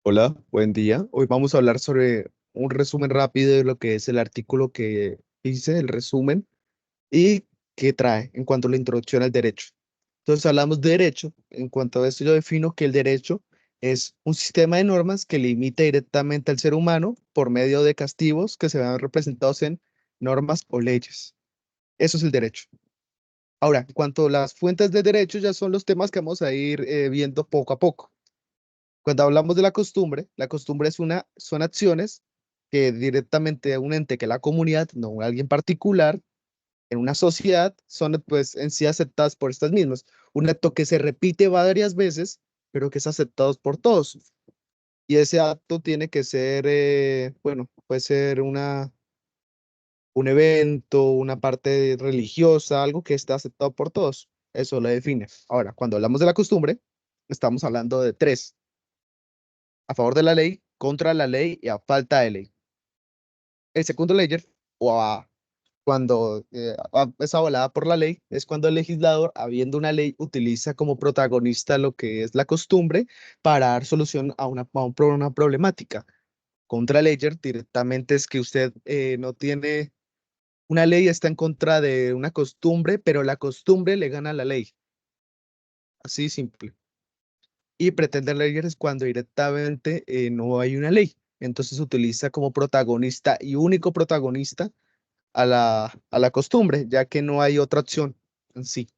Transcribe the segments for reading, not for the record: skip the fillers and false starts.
Hola, buen día. Hoy vamos a hablar sobre un resumen rápido de lo que es el artículo que hice, el resumen, y qué trae en cuanto a la introducción al derecho. Entonces hablamos de derecho. En cuanto a esto, yo defino que el derecho es un sistema de normas que limita directamente al ser humano por medio de castigos que se vean representados en normas o leyes. Eso es el derecho. Ahora, en cuanto a las fuentes de derecho, ya son los temas que vamos a ir viendo poco a poco. Cuando hablamos de la costumbre son acciones que directamente a un ente que la comunidad, no a alguien particular, en una sociedad, son pues en sí aceptadas por estas mismas. Un acto que se repite varias veces, pero que es aceptado por todos. Y ese acto tiene que ser, bueno, puede ser un evento, una parte religiosa, algo que está aceptado por todos. Eso lo define. Ahora, cuando hablamos de la costumbre, estamos hablando de tres: a favor de la ley, contra la ley y a falta de ley. El segundo layer, o a, cuando es avalada por la ley, es cuando el legislador, habiendo una ley, utiliza como protagonista lo que es la costumbre para dar solución una problemática. Contra layer directamente es que usted no tiene una ley, está en contra de una costumbre, pero la costumbre le gana a la ley. Así simple. Y pretender leer es cuando directamente no hay una ley. Entonces se utiliza como protagonista y único protagonista a la costumbre, ya que no hay otra opción en sí.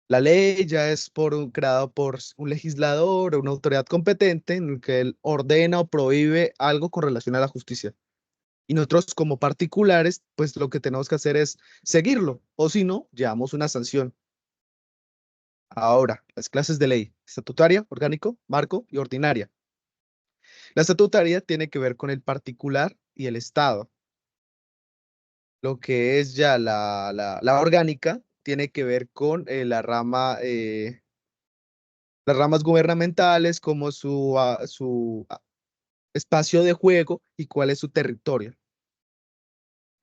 La ley ya es creado por un legislador o una autoridad competente en el que él ordena o prohíbe algo con relación a la justicia. Y nosotros como particulares, pues lo que tenemos que hacer es seguirlo, o si no, llevamos una sanción. Ahora, las clases de ley: estatutaria, orgánico, marco y ordinaria. La estatutaria tiene que ver con el particular y el Estado. Lo que es ya la orgánica tiene que ver con las ramas gubernamentales, como su espacio de juego y cuál es su territorio.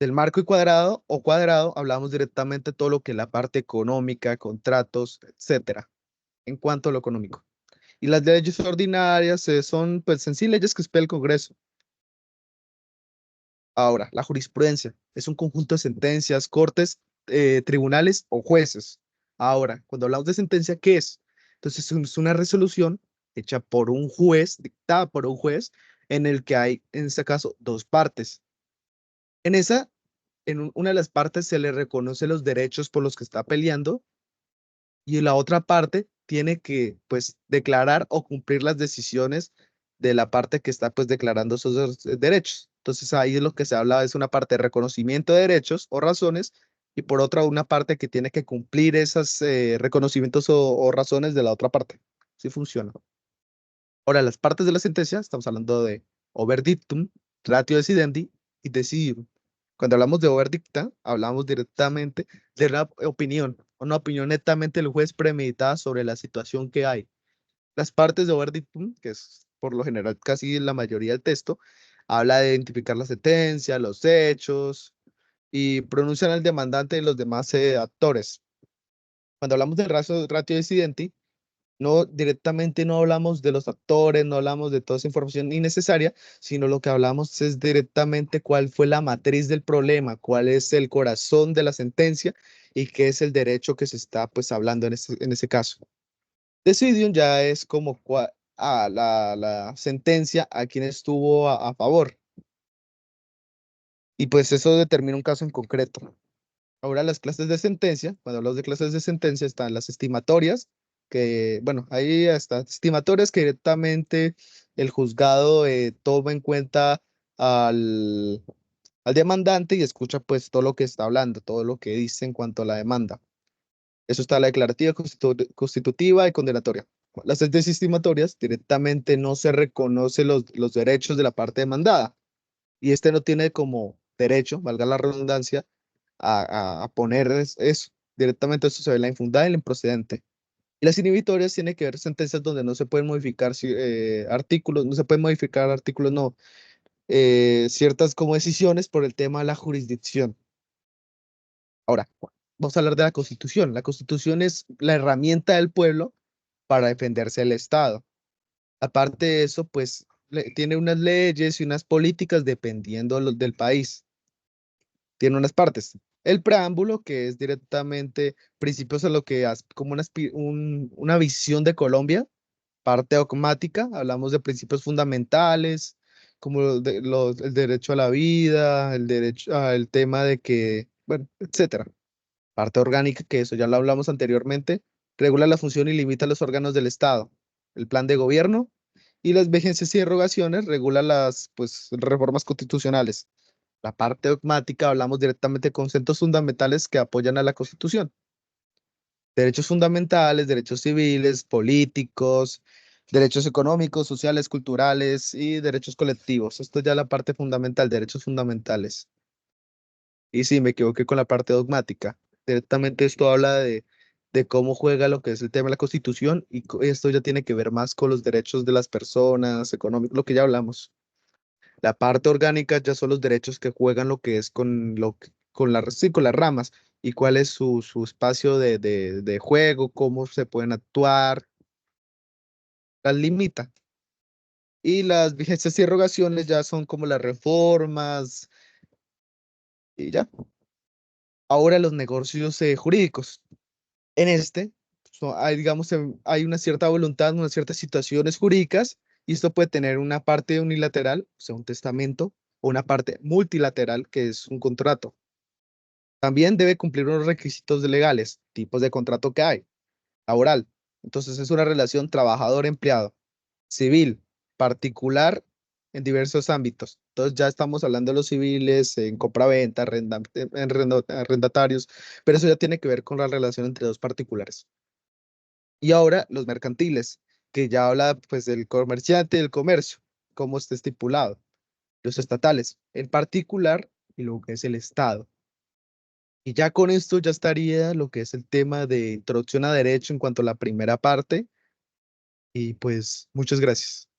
Del marco y cuadrado o cuadrado hablamos directamente de todo lo que es la parte económica, contratos, etcétera, en cuanto a lo económico. Y las leyes ordinarias son, pues, en sí, leyes que espera el Congreso. Ahora, la jurisprudencia es un conjunto de sentencias, cortes, tribunales o jueces. Ahora, cuando hablamos de sentencia, ¿qué es? Entonces, es una resolución hecha por un juez, dictada por un juez, en el que hay, en este caso, dos partes. En esa, una de las partes se le reconoce los derechos por los que está peleando, y en la otra parte tiene que, pues, declarar o cumplir las decisiones de la parte que está, pues, declarando esos derechos. Entonces ahí es lo que se habla, es una parte de reconocimiento de derechos o razones, y por otra una parte que tiene que cumplir esos reconocimientos o razones de la otra parte. Sí funciona. Ahora, las partes de la sentencia, estamos hablando de overdictum, ratio decidendi y decidium. Cuando hablamos de overdicta, hablamos directamente de una opinión netamente del juez premeditada sobre la situación que hay. Las partes de overdictum, que es por lo general casi la mayoría del texto, habla de identificar la sentencia, los hechos y pronuncian al demandante y los demás actores. Cuando hablamos del ratio decidendi, no directamente no hablamos de los actores, no hablamos de toda esa información innecesaria, sino lo que hablamos es directamente cuál fue la matriz del problema, cuál es el corazón de la sentencia y qué es el derecho que se está, pues, hablando en ese caso. Decidium ya es como la sentencia a quien estuvo a favor, y pues eso determina un caso en concreto. Ahora, las clases de sentencia, cuando hablamos de clases de sentencia, están las estimatorias, que, bueno, ahí están estimatorias que directamente el juzgado toma en cuenta al, al demandante y escucha, pues, todo lo que está hablando, todo lo que dice en cuanto a la demanda. Eso está la declarativa, constitutiva y condenatoria. Las desestimatorias directamente no se reconoce los derechos de la parte demandada, y este no tiene como derecho, valga la redundancia, a poner eso. Directamente eso se ve la infundada y la improcedente. Y las inhibitorias tienen que ver sentencias donde no se pueden modificar artículos, no se pueden modificar artículos, no, ciertas como decisiones por el tema de la jurisdicción. Ahora, vamos a hablar de la Constitución. La Constitución es la herramienta del pueblo para defenderse del Estado. Aparte de eso, pues tiene unas leyes y unas políticas dependiendo del país. Tiene unas partes. El preámbulo, que es directamente principios a lo que hace como una visión de Colombia, parte dogmática, hablamos de principios fundamentales, como el derecho a la vida, el derecho al tema de que, bueno, etcétera. Parte orgánica, que eso ya lo hablamos anteriormente, regula la función y limita los órganos del Estado, el plan de gobierno y las vigencias y derogaciones, regula las pues, reformas constitucionales. La parte dogmática, hablamos directamente de conceptos fundamentales que apoyan a la Constitución. Derechos fundamentales, derechos civiles, políticos, derechos económicos, sociales, culturales y derechos colectivos. Esto ya es la parte fundamental, derechos fundamentales. Y sí, me equivoqué con la parte dogmática. Directamente esto habla de cómo juega lo que es el tema de la Constitución y esto ya tiene que ver más con los derechos de las personas, económicos, lo que ya hablamos. La parte orgánica ya son los derechos que juegan lo que es con, sí, con las ramas y cuál es su espacio de juego, cómo se pueden actuar, las limita. Y las vigencias y derogaciones ya son como las reformas y ya. Ahora los negocios jurídicos. En este, hay, digamos, hay una cierta voluntad, unas ciertas situaciones jurídicas, y esto puede tener una parte unilateral, o sea, un testamento, o una parte multilateral, que es un contrato. También debe cumplir unos requisitos legales, tipos de contrato que hay, laboral. Entonces es una relación trabajador-empleado, civil, particular en diversos ámbitos. Entonces ya estamos hablando de los civiles, en compraventa, arrendatarios, pero eso ya tiene que ver con la relación entre dos particulares. Y ahora los mercantiles, que ya habla pues del comerciante y del comercio, como está estipulado. Los estatales, en particular, y lo que es el Estado. Y ya con esto ya estaría lo que es el tema de introducción a derecho en cuanto a la primera parte. Y pues muchas gracias.